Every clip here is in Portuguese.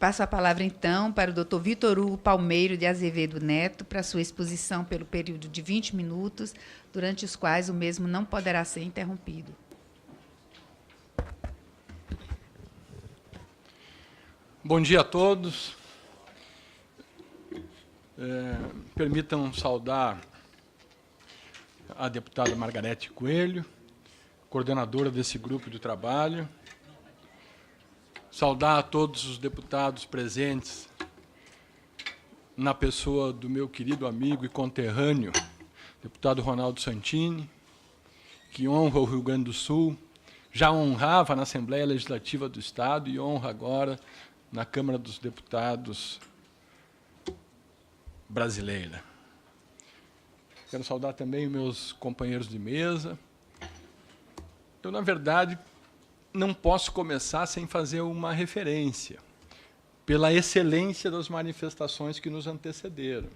passo a palavra, então, para o Dr. Vitor Hugo Palmeiro de Azevedo Neto, para sua exposição pelo período de 20 minutos, durante os quais o mesmo não poderá ser interrompido. Bom dia a todos. Permitam saudar a deputada Margarete Coelho, coordenadora desse grupo de trabalho. Saudar a todos os deputados presentes, na pessoa do meu querido amigo e conterrâneo, deputado Ronaldo Santini, que honra o Rio Grande do Sul, já honrava na Assembleia Legislativa do Estado e honra agora na Câmara dos Deputados brasileira. Quero saudar também meus companheiros de mesa. Eu, na verdade, não posso começar sem fazer uma referência pela excelência das manifestações que nos antecederam.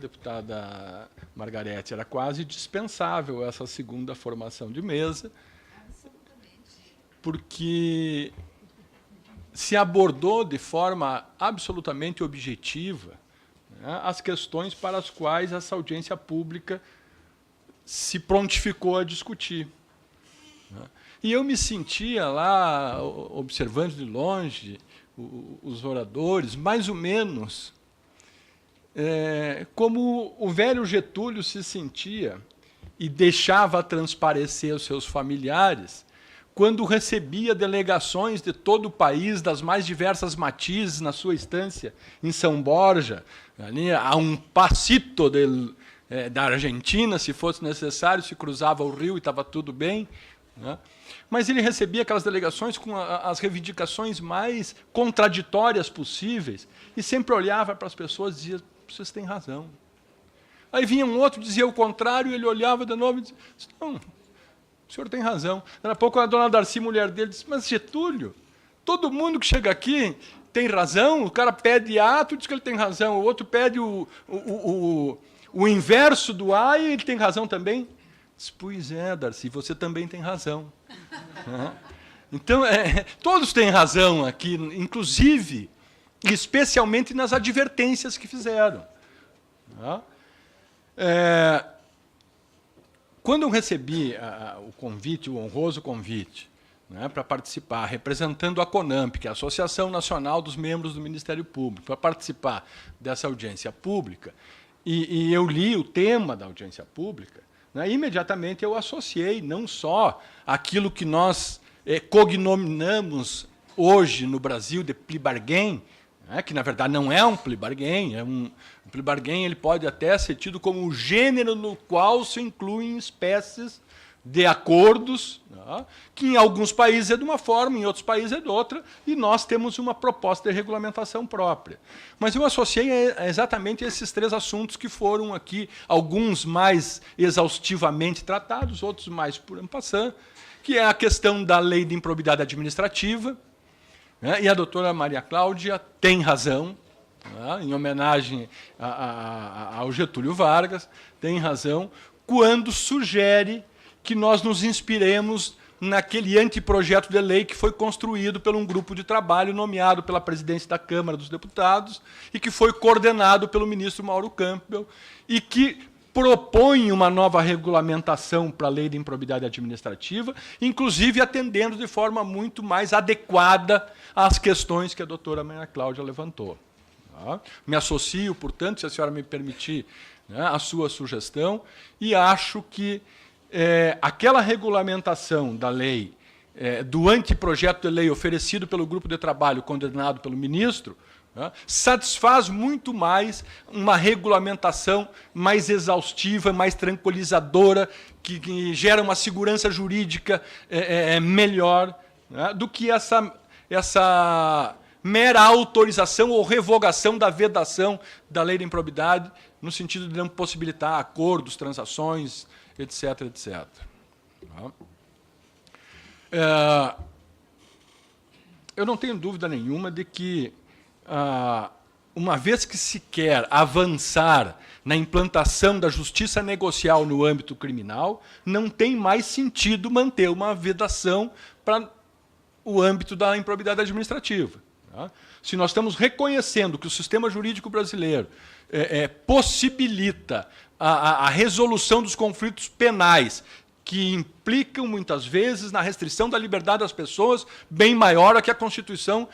Deputada Margarete, era quase dispensável essa segunda formação de mesa, porque se abordou de forma absolutamente objetiva as questões para as quais essa audiência pública se prontificou a discutir. E eu me sentia lá, observando de longe os oradores, mais ou menos como o velho Getúlio se sentia e deixava transparecer os seus familiares quando recebia delegações de todo o país, das mais diversas matizes, na sua estância em São Borja, ali a um passito da Argentina, se fosse necessário, se cruzava o rio e estava tudo bem. Mas ele recebia aquelas delegações com as reivindicações mais contraditórias possíveis e sempre olhava para as pessoas e dizia: vocês têm razão. Aí vinha um outro, dizia o contrário, ele olhava de novo e dizia: não, o senhor tem razão. Daqui a pouco a dona Darcy, mulher dele, disse: mas Getúlio, todo mundo que chega aqui tem razão, o cara pede A, tu diz que ele tem razão, o outro pede o inverso do A e ele tem razão também. Pois é, Darcy, você também tem razão. Então, todos têm razão aqui, inclusive, especialmente nas advertências que fizeram. Quando eu recebi o convite, o honroso convite, para participar, representando a CONAMP, que é a Associação Nacional dos Membros do Ministério Público, para participar dessa audiência pública, e eu li o tema da audiência pública, imediatamente eu associei não só aquilo que nós cognominamos hoje no Brasil de plea bargain, que, na verdade, não é um plea bargain, um plea bargain ele pode até ser tido como o gênero no qual se incluem espécies de acordos, que em alguns países é de uma forma, em outros países é de outra, e nós temos uma proposta de regulamentação própria. Mas eu associei exatamente esses três assuntos que foram aqui, alguns mais exaustivamente tratados, outros mais por en passant, que é a questão da lei de improbidade administrativa, e a doutora Maria Cláudia tem razão, em homenagem ao Getúlio Vargas, tem razão, quando sugere que nós nos inspiremos naquele anteprojeto de lei que foi construído por um grupo de trabalho nomeado pela presidência da Câmara dos Deputados e que foi coordenado pelo ministro Mauro Campbell e que propõe uma nova regulamentação para a lei de improbidade administrativa, inclusive atendendo de forma muito mais adequada às questões que a doutora Maria Cláudia levantou. Me associo, portanto, se a senhora me permitir, a sua sugestão, e acho que aquela regulamentação da lei, do anteprojeto de lei oferecido pelo grupo de trabalho coordenado pelo ministro, satisfaz muito mais uma regulamentação mais exaustiva, mais tranquilizadora, que gera uma segurança jurídica melhor, do que essa mera autorização ou revogação da vedação da lei de improbidade, no sentido de não possibilitar acordos, transações, etc., etc. Eu não tenho dúvida nenhuma de que, uma vez que se quer avançar na implantação da justiça negocial no âmbito criminal, não tem mais sentido manter uma vedação para o âmbito da improbidade administrativa. Tá? Se nós estamos reconhecendo que o sistema jurídico brasileiro possibilita a resolução dos conflitos penais que implicam, muitas vezes, na restrição da liberdade das pessoas, bem maior a que a Constituição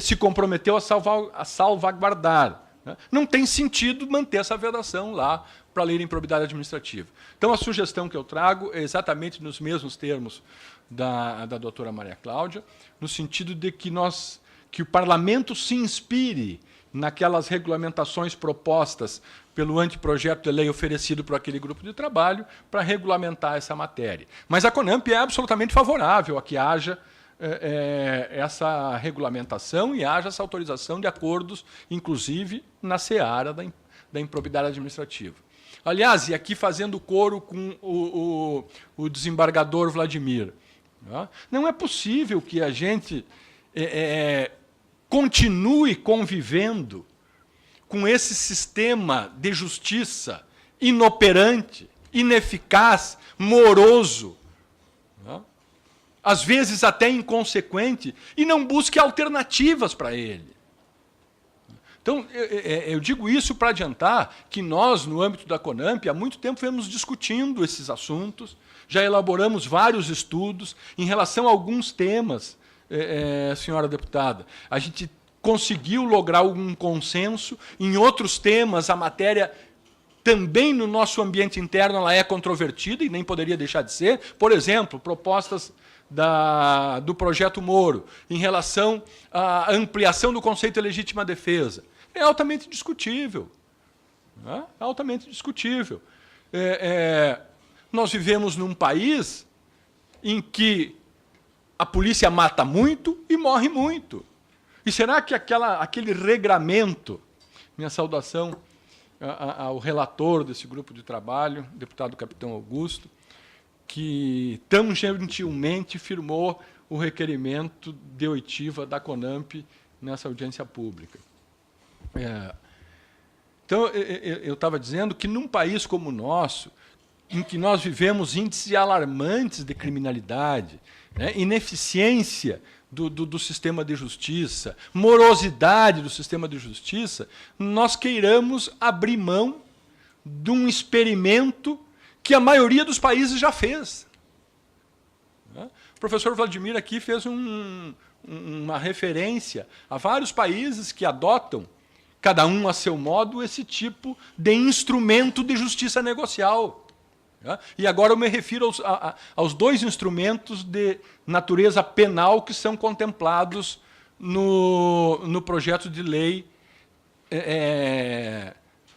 se comprometeu a salvaguardar. Né? Não tem sentido manter essa vedação lá para a lei de improbidade administrativa. Então, a sugestão que eu trago é exatamente nos mesmos termos da doutora Maria Cláudia, no sentido de que o Parlamento se inspire naquelas regulamentações propostas pelo anteprojeto de lei oferecido por aquele grupo de trabalho para regulamentar essa matéria. Mas a CONAMP é absolutamente favorável a que haja essa regulamentação e haja essa autorização de acordos, inclusive na seara da improbidade administrativa. Aliás, e aqui fazendo coro com o desembargador Vladimir, não é possível que a gente continue convivendo com esse sistema de justiça inoperante, ineficaz, moroso, às vezes até inconsequente, e não busque alternativas para ele. Então, eu digo isso para adiantar que nós, no âmbito da CONAMP, há muito tempo vemos discutindo esses assuntos, já elaboramos vários estudos em relação a alguns temas, senhora deputada. A gente conseguiu lograr algum consenso. Em outros temas, a matéria também no nosso ambiente interno ela é controvertida e nem poderia deixar de ser. Por exemplo, propostas do projeto Moro em relação à ampliação do conceito de legítima defesa. É altamente discutível. Né? É altamente discutível. Nós vivemos num país em que a polícia mata muito e morre muito. E será que aquele regramento, minha saudação ao relator desse grupo de trabalho, deputado Capitão Augusto, que tão gentilmente firmou o requerimento de oitiva da CONAMP nessa audiência pública. Então, eu estava dizendo que num país como o nosso, em que nós vivemos índices alarmantes de criminalidade, né, ineficiência do sistema de justiça, morosidade do sistema de justiça, nós queiramos abrir mão de um experimento que a maioria dos países já fez. O professor Vladimir aqui fez uma referência a vários países que adotam, cada um a seu modo, esse tipo de instrumento de justiça negocial. E agora eu me refiro aos dois instrumentos de natureza penal que são contemplados no projeto de lei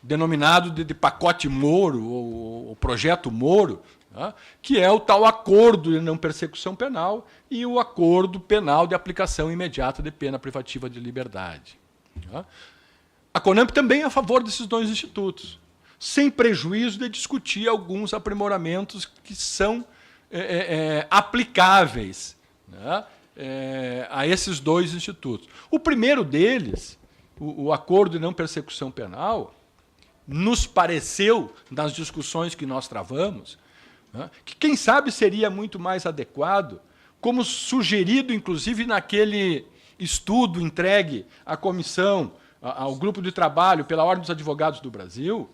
denominado de pacote Moro, ou projeto Moro, que é o tal acordo de não persecução penal e o acordo penal de aplicação imediata de pena privativa de liberdade. A CONAMP também é a favor desses dois institutos, sem prejuízo de discutir alguns aprimoramentos que são aplicáveis, né, a esses dois institutos. O primeiro deles, o acordo de não persecução penal, nos pareceu, nas discussões que nós travamos, né, que, quem sabe, seria muito mais adequado, como sugerido, inclusive, naquele estudo entregue à comissão, ao grupo de trabalho pela Ordem dos Advogados do Brasil,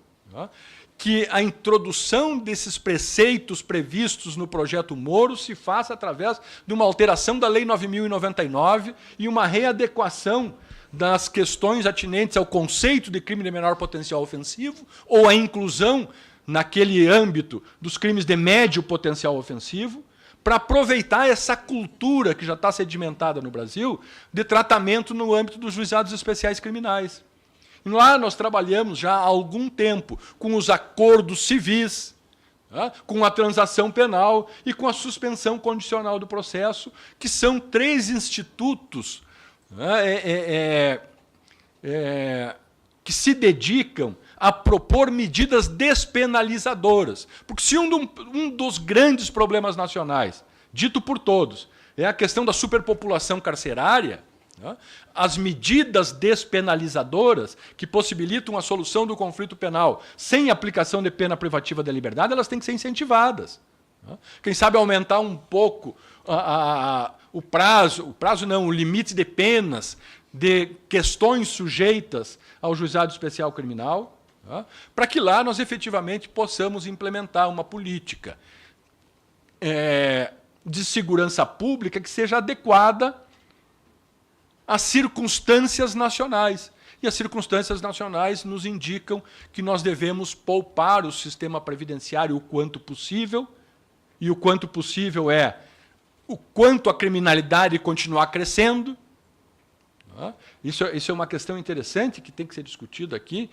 que a introdução desses preceitos previstos no projeto Moro se faça através de uma alteração da Lei 9.099 e uma readequação das questões atinentes ao conceito de crime de menor potencial ofensivo ou a inclusão naquele âmbito dos crimes de médio potencial ofensivo, para aproveitar essa cultura que já está sedimentada no Brasil de tratamento no âmbito dos juizados especiais criminais. Lá nós trabalhamos já há algum tempo com os acordos civis, com a transação penal e com a suspensão condicional do processo, que são três institutos que se dedicam a propor medidas despenalizadoras. Porque se um dos grandes problemas nacionais, dito por todos, é a questão da superpopulação carcerária, as medidas despenalizadoras que possibilitam a solução do conflito penal sem aplicação de pena privativa da liberdade, elas têm que ser incentivadas. Quem sabe aumentar um pouco o limite de penas de questões sujeitas ao juizado especial criminal, para que lá nós efetivamente possamos implementar uma política de segurança pública que seja adequada às circunstâncias nacionais. E as circunstâncias nacionais nos indicam que nós devemos poupar o sistema previdenciário o quanto possível, e o quanto possível é o quanto a criminalidade continuar crescendo. Isso é uma questão interessante que tem que ser discutida aqui.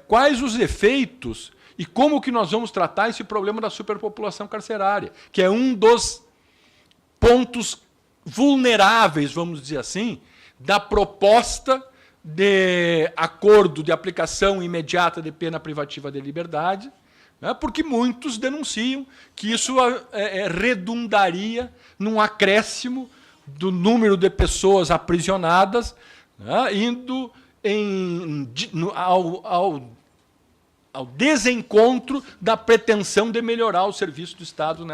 Quais os efeitos e como que nós vamos tratar esse problema da superpopulação carcerária, que é um dos pontos vulneráveis, vamos dizer assim, da proposta de acordo de aplicação imediata de pena privativa de liberdade, porque muitos denunciam que isso redundaria num acréscimo do número de pessoas aprisionadas, indo ao desencontro da pretensão de melhorar o serviço do Estado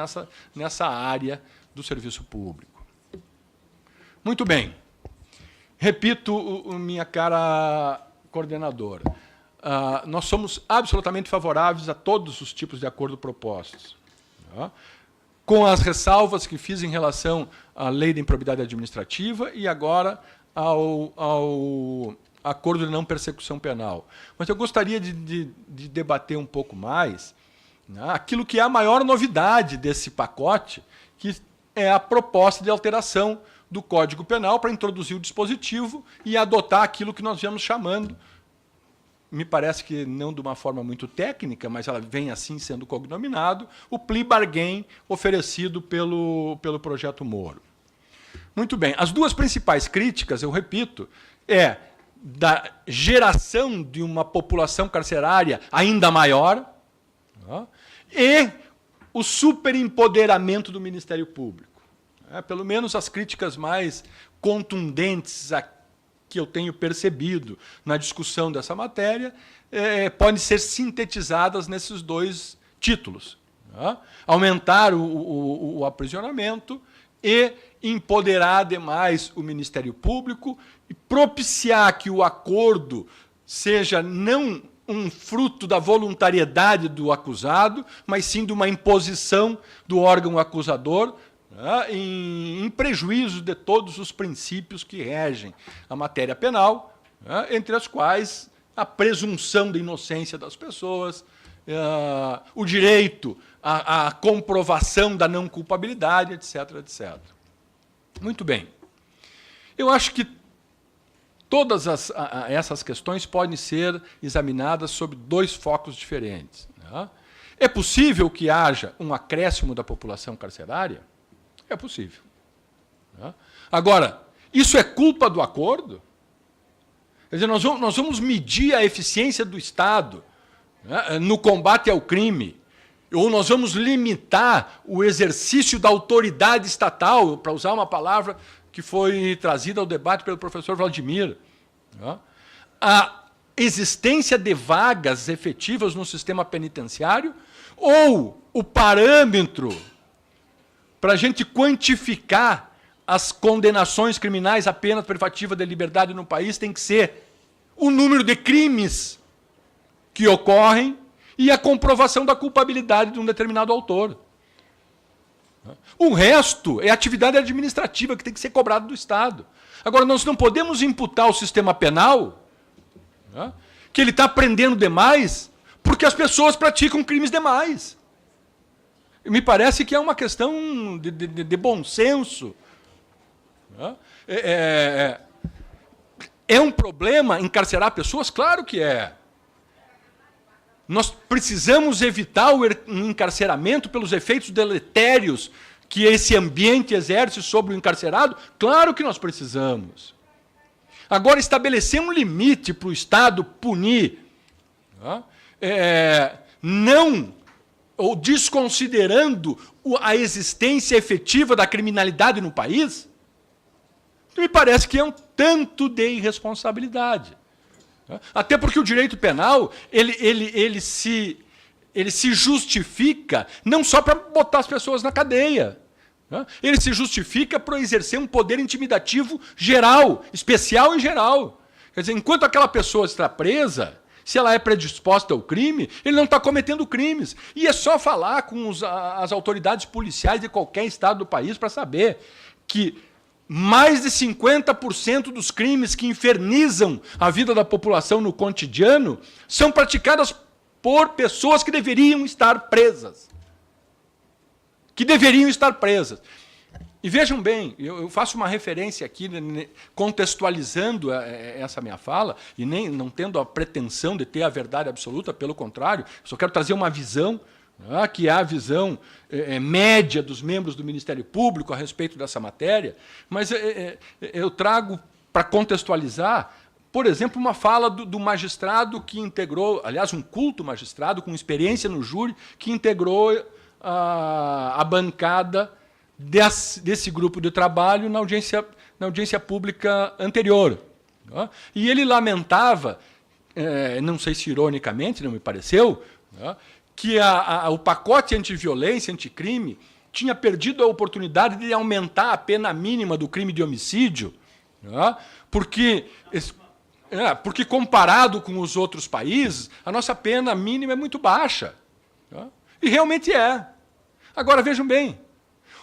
nessa área do serviço público. Muito bem. Repito, minha cara coordenadora, nós somos absolutamente favoráveis a todos os tipos de acordo propostos, com as ressalvas que fiz em relação à lei da improbidade administrativa e agora ao acordo de não persecução penal. Mas eu gostaria de debater um pouco mais aquilo que é a maior novidade desse pacote, que é a proposta de alteração do Código Penal para introduzir o dispositivo e adotar aquilo que nós viemos chamando, me parece que não de uma forma muito técnica, mas ela vem assim sendo cognominado, o plea bargain oferecido pelo projeto Moro. Muito bem, as duas principais críticas, eu repito, da geração de uma população carcerária ainda maior e o superempoderamento do Ministério Público. Pelo menos as críticas mais contundentes que eu tenho percebido na discussão dessa matéria podem ser sintetizadas nesses dois títulos. Aumentar o aprisionamento e empoderar demais o Ministério Público e propiciar que o acordo seja não um fruto da voluntariedade do acusado, mas sim de uma imposição do órgão acusador, em prejuízo de todos os princípios que regem a matéria penal, entre as quais a presunção de inocência das pessoas, o direito à comprovação da não culpabilidade, etc., etc. Muito bem. Eu acho que todas essas questões podem ser examinadas sob dois focos diferentes. É possível que haja um acréscimo da população carcerária? É possível. Agora, isso é culpa do acordo? Quer dizer, nós vamos medir a eficiência do Estado no combate ao crime, ou nós vamos limitar o exercício da autoridade estatal, para usar uma palavra que foi trazida ao debate pelo professor Vladimir, a existência de vagas efetivas no sistema penitenciário, ou o parâmetro para a gente quantificar as condenações criminais à pena privativa de liberdade no país tem que ser o número de crimes que ocorrem e a comprovação da culpabilidade de um determinado autor. O resto é atividade administrativa que tem que ser cobrada do Estado. Agora, nós não podemos imputar ao sistema penal que ele está prendendo demais porque as pessoas praticam crimes demais. Me parece que é uma questão de bom senso. É um problema encarcerar pessoas? Claro que é. Nós precisamos evitar o encarceramento pelos efeitos deletérios que esse ambiente exerce sobre o encarcerado? Claro que nós precisamos. Agora, estabelecer um limite para o Estado punir, não, ou desconsiderando a existência efetiva da criminalidade no país, me parece que é um tanto de irresponsabilidade. Até porque o direito penal ele ele se justifica não só para botar as pessoas na cadeia. Ele se justifica para exercer um poder intimidativo geral, especial e geral. Quer dizer, enquanto aquela pessoa está presa, se ela é predisposta ao crime, ele não está cometendo crimes. E é só falar com as autoridades policiais de qualquer estado do país para saber que mais de 50% dos crimes que infernizam a vida da população no cotidiano são praticadas por pessoas que deveriam estar presas. E vejam bem, eu faço uma referência aqui, contextualizando essa minha fala, e nem não tendo a pretensão de ter a verdade absoluta, pelo contrário, só quero trazer uma visão, que é a visão média dos membros do Ministério Público a respeito dessa matéria, mas eu trago para contextualizar, por exemplo, uma fala do magistrado que integrou, aliás, um culto magistrado com experiência no júri, que integrou a bancada desse grupo de trabalho na audiência pública anterior. E ele lamentava, não sei se ironicamente, não me pareceu, que o pacote antiviolência, anticrime, tinha perdido a oportunidade de aumentar a pena mínima do crime de homicídio, porque comparado com os outros países, a nossa pena mínima é muito baixa. E realmente é. Agora, vejam bem,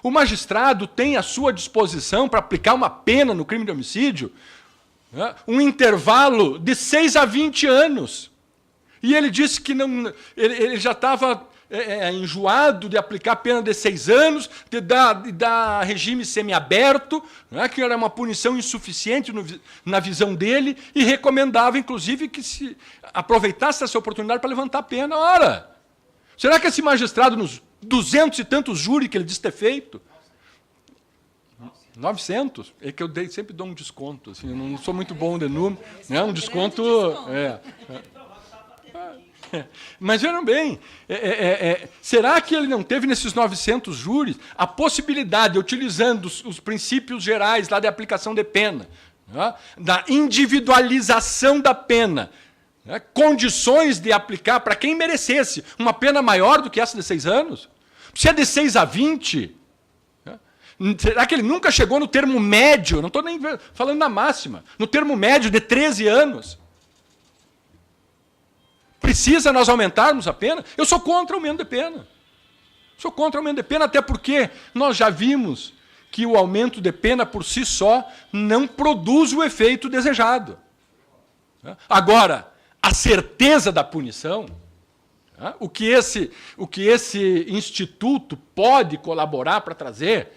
o magistrado tem à sua disposição para aplicar uma pena no crime de homicídio um intervalo de 6 a 20 anos. E ele disse que não, ele já estava enjoado de aplicar pena de 6 anos, de dar regime semiaberto, que era uma punição insuficiente na visão dele, e recomendava, inclusive, que se aproveitasse essa oportunidade para levantar a pena. Ora, será que esse magistrado, nos 200 e tantos júris que ele disse ter feito, 900, é que eu sempre dou um desconto, assim, eu não sou muito bom de número, um desconto... Mas vejam bem, será que ele não teve nesses 900 júris a possibilidade, utilizando os princípios gerais lá de aplicação de pena, da individualização da pena, condições de aplicar para quem merecesse uma pena maior do que essa de 6 anos? Se é de 6 a 20, será que ele nunca chegou no termo médio, não estou nem falando na máxima, no termo médio de 13 anos? Precisa nós aumentarmos a pena? Eu sou contra o aumento de pena. Sou contra o aumento de pena, até porque nós já vimos que o aumento de pena por si só não produz o efeito desejado. Agora, a certeza da punição, o que esse instituto pode colaborar para trazer,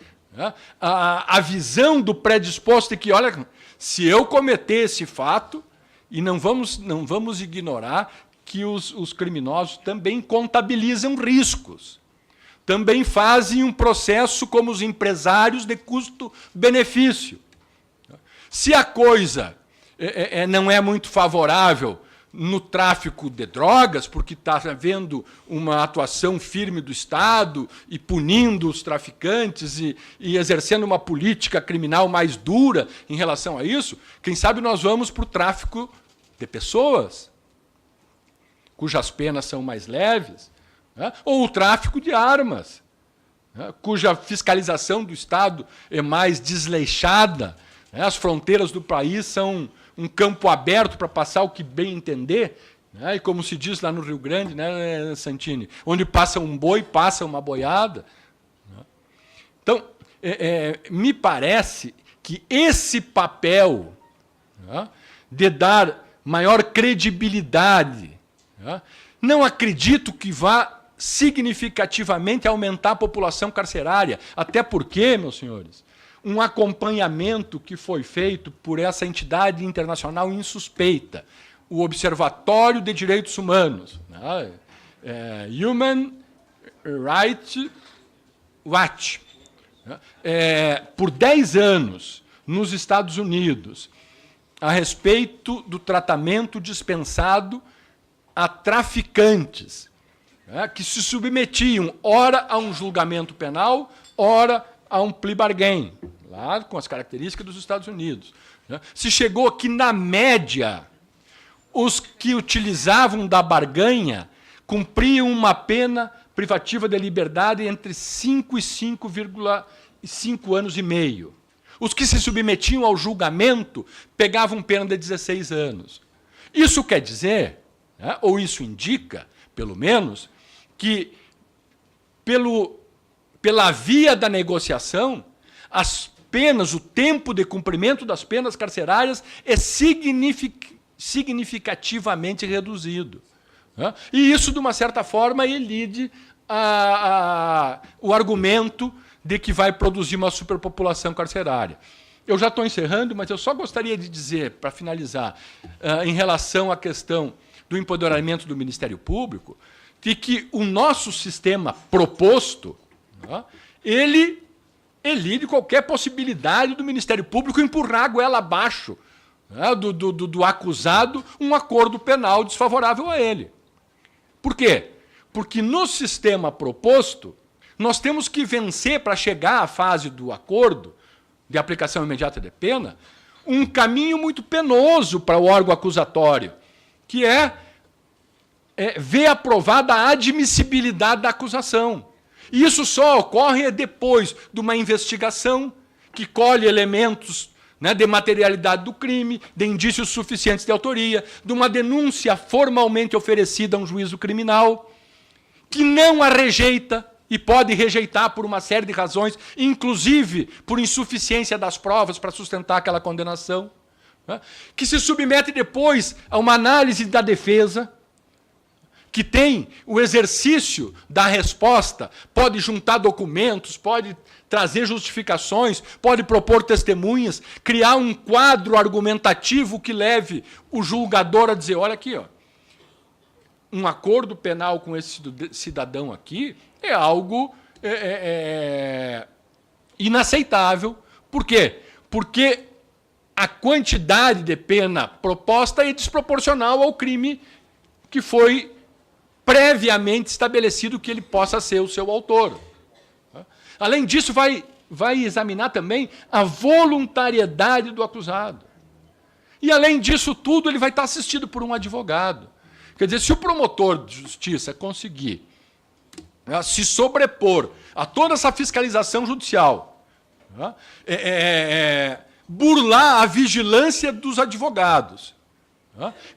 a visão do predisposto de que, olha, se eu cometer esse fato, e não vamos ignorar que os criminosos também contabilizam riscos, também fazem um processo como os empresários de custo-benefício. Se a coisa não é muito favorável no tráfico de drogas, porque está havendo uma atuação firme do Estado e punindo os traficantes e exercendo uma política criminal mais dura em relação a isso, quem sabe nós vamos para o tráfico de pessoas, cujas penas são mais leves, ou o tráfico de armas, cuja fiscalização do Estado é mais desleixada, as fronteiras do país são um campo aberto para passar o que bem entender, e como se diz lá no Rio Grande, né, Santini, onde passa um boi, passa uma boiada. Então, me parece que esse papel de dar maior credibilidade, não acredito que vá significativamente aumentar a população carcerária, até porque, meus senhores, um acompanhamento que foi feito por essa entidade internacional insuspeita, o Observatório de Direitos Humanos, Human Rights Watch, por 10 anos nos Estados Unidos, a respeito do tratamento dispensado a traficantes, que se submetiam, ora a um julgamento penal, ora a um plea bargain, lá com as características dos Estados Unidos. Se chegou que, na média, os que utilizavam da barganha cumpriam uma pena privativa de liberdade entre 5 e 5,5 anos e meio. Os que se submetiam ao julgamento pegavam pena de 16 anos. Isso quer dizer, né, ou isso indica, pelo menos, que pela via da negociação, as penas, o tempo de cumprimento das penas carcerárias é significativamente reduzido. Né? E isso, de uma certa forma, elide o argumento de que vai produzir uma superpopulação carcerária. Eu já estou encerrando, mas eu só gostaria de dizer, para finalizar, em relação à questão do empoderamento do Ministério Público, de que o nosso sistema proposto, né, ele elide qualquer possibilidade do Ministério Público empurrar a goela abaixo, né, do acusado um acordo penal desfavorável a ele. Por quê? Porque no sistema proposto, nós temos que vencer, para chegar à fase do acordo de aplicação imediata de pena, um caminho muito penoso para o órgão acusatório, que é ver aprovada a admissibilidade da acusação. E isso só ocorre depois de uma investigação que colhe elementos, né, de materialidade do crime, de indícios suficientes de autoria, de uma denúncia formalmente oferecida a um juízo criminal, que não a rejeita, e pode rejeitar por uma série de razões, inclusive por insuficiência das provas para sustentar aquela condenação, né? Que se submete depois a uma análise da defesa, que tem o exercício da resposta, pode juntar documentos, pode trazer justificações, pode propor testemunhas, criar um quadro argumentativo que leve o julgador a dizer, olha aqui, ó, um acordo penal com esse cidadão aqui é algo inaceitável. Por quê? Porque a quantidade de pena proposta é desproporcional ao crime que foi previamente estabelecido que ele possa ser o seu autor. Além disso, vai examinar também a voluntariedade do acusado. E, além disso tudo, ele vai estar assistido por um advogado. Quer dizer, se o promotor de justiça conseguir se sobrepor a toda essa fiscalização judicial, burlar a vigilância dos advogados,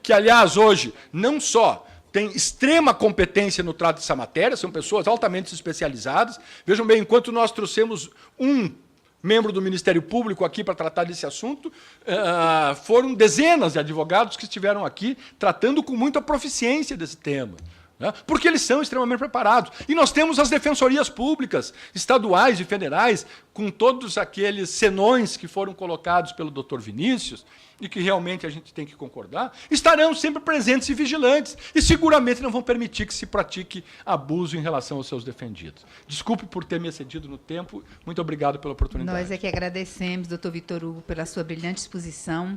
que, aliás, hoje, não só tem extrema competência no trato dessa matéria, são pessoas altamente especializadas. Vejam bem, enquanto nós trouxemos um membro do Ministério Público aqui para tratar desse assunto, foram dezenas de advogados que estiveram aqui tratando com muita proficiência desse tema, né? Porque eles são extremamente preparados. E nós temos as defensorias públicas, estaduais e federais, com todos aqueles senões que foram colocados pelo doutor Vinícius, e que realmente a gente tem que concordar, estarão sempre presentes e vigilantes, e seguramente não vão permitir que se pratique abuso em relação aos seus defendidos. Desculpe por ter me excedido no tempo, muito obrigado pela oportunidade. Nós é que agradecemos, doutor Vitor Hugo, pela sua brilhante exposição.